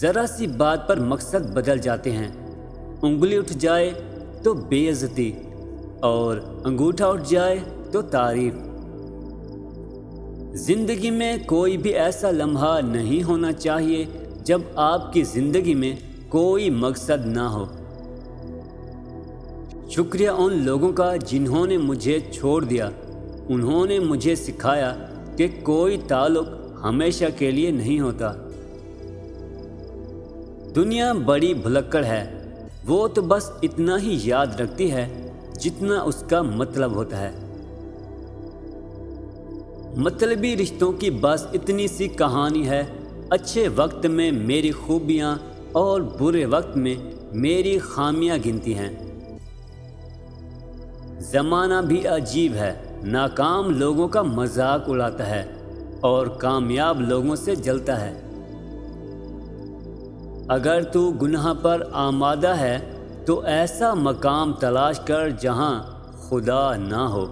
ज़रा सी बात पर मकसद बदल जाते हैं। उंगली उठ जाए तो बेइज्जती और अंगूठा उठ जाए तो तारीफ। जिंदगी में कोई भी ऐसा लम्हा नहीं होना चाहिए जब आपकी जिंदगी में कोई मकसद ना हो। शुक्रिया उन लोगों का जिन्होंने मुझे छोड़ दिया। उन्होंने मुझे सिखाया कि कोई ताल्लुक हमेशा के लिए नहीं होता। दुनिया बड़ी भुलक्कड़ है, वो तो बस इतना ही याद रखती है जितना उसका मतलब होता है। मतलबी रिश्तों की बस इतनी सी कहानी है, अच्छे वक्त में मेरी खूबियाँ और बुरे वक्त में मेरी खामियाँ गिनती हैं। ज़माना भी अजीब है, नाकाम लोगों का मजाक उड़ाता है और कामयाब लोगों से जलता है। अगर तू गुनाह पर आमादा है तो ऐसा मकाम तलाश कर जहां खुदा ना हो।